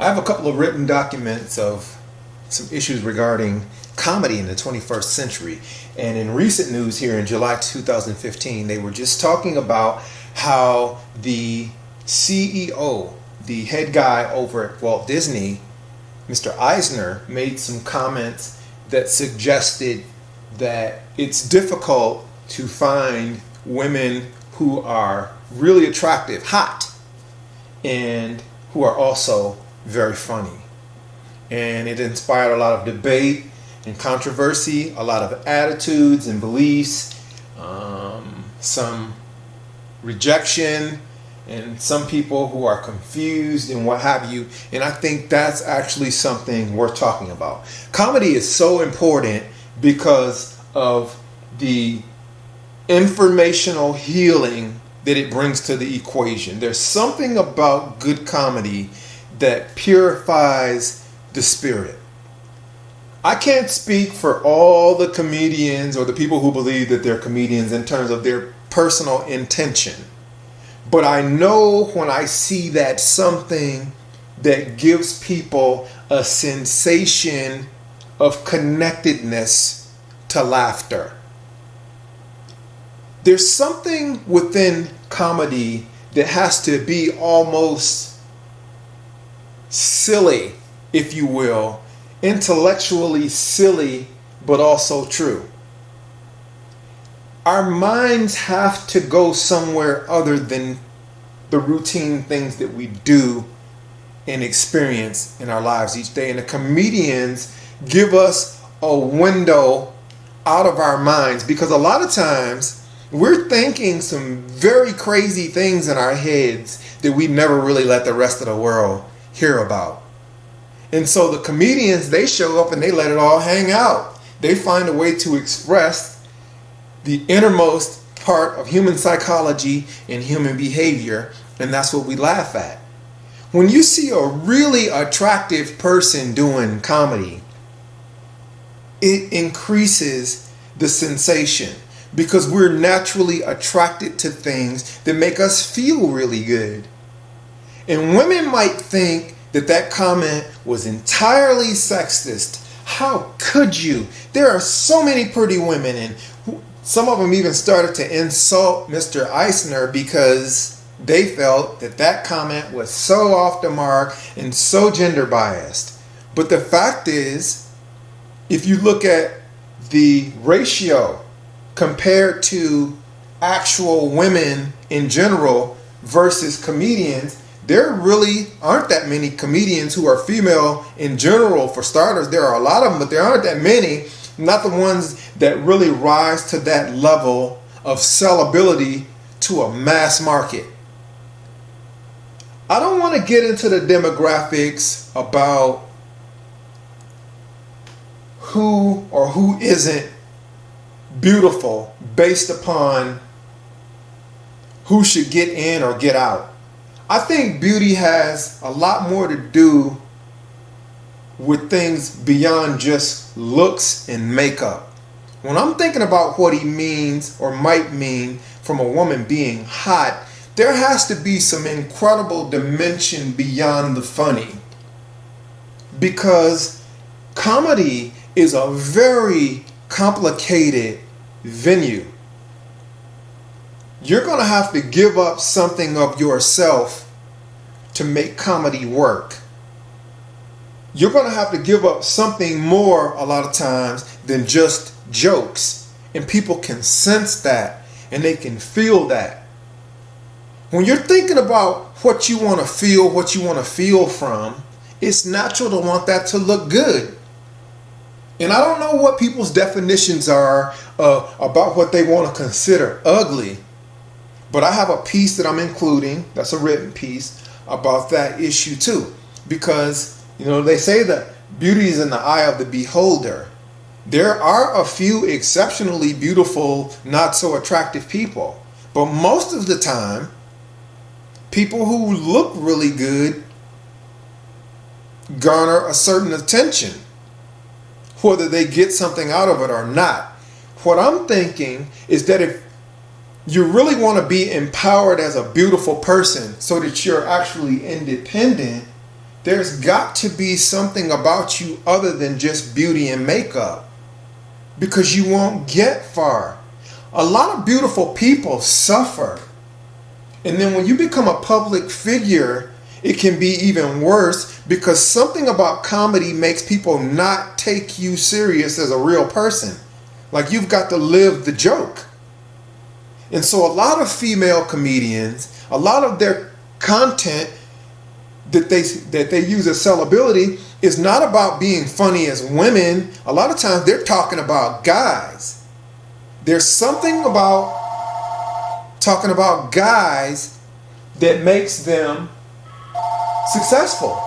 I have a couple of written documents of some issues regarding comedy in the 21st century. And in recent news here in July 2015, they were just talking about how the CEO, the head guy over at Walt Disney, Mr. Eisner, made some comments that suggested that it's difficult to find women who are really attractive, hot, and who are also very funny. And it inspired a lot of debate and controversy, a lot of attitudes and beliefs, some rejection, and some people who are confused and what have you. And I think that's actually something worth talking about. Comedy is so important because of the informational healing that it brings to the equation. There's something about good comedy that purifies the spirit. I can't speak for all the comedians or the people who believe that they're comedians in terms of their personal intention. But I know when I see that something that gives people a sensation of connectedness to laughter. There's something within comedy that has to be almost silly, if you will, intellectually silly, but also true. Our minds have to go somewhere other than the routine things that we do and experience in our lives each day. And the comedians give us a window out of our minds, because a lot of times we're thinking some very crazy things in our heads that we never really let the rest of the world hear about. And so the comedians, they show up and they let it all hang out. They find a way to express the innermost part of human psychology and human behavior, and that's what we laugh at. When you see a really attractive person doing comedy, it increases the sensation, because we're naturally attracted to things that make us feel really good. And women might think that that comment was entirely sexist. How could you? There are so many pretty women, and some of them even started to insult Mr. Eisner because they felt that that comment was so off the mark and so gender biased. But the fact is, if you look at the ratio compared to actual women in general versus comedians, there really aren't that many comedians who are female in general. For starters, there are a lot of them, but there aren't that many. Not the ones that really rise to that level of sellability to a mass market. I don't want to get into the demographics about who or who isn't beautiful based upon who should get in or get out. I think beauty has a lot more to do with things beyond just looks and makeup. When I'm thinking about what he means or might mean from a woman being hot, there has to be some incredible dimension beyond the funny. Because comedy is a very complicated venue. You're going to have to give up something of yourself to make comedy work. You're going to have to give up something more a lot of times than just jokes. And people can sense that and they can feel that. When you're thinking about what you want to feel from, it's natural to want that to look good. And I don't know what people's definitions are about what they want to consider ugly. But I have a piece that I'm including, that's a written piece, about that issue too. Because, they say that beauty is in the eye of the beholder. There are a few exceptionally beautiful, not so attractive people. But most of the time, people who look really good garner a certain attention, whether they get something out of it or not. What I'm thinking is that if you really want to be empowered as a beautiful person so that you're actually independent, there's got to be something about you other than just beauty and makeup, because you won't get far. A lot of beautiful people suffer. And then when you become a public figure, it can be even worse, because something about comedy makes people not take you serious as a real person. Like, you've got to live the joke. And so a lot of female comedians, a lot of their content that they use as sellability is not about being funny as women. A lot of times they're talking about guys. There's something about talking about guys that makes them successful.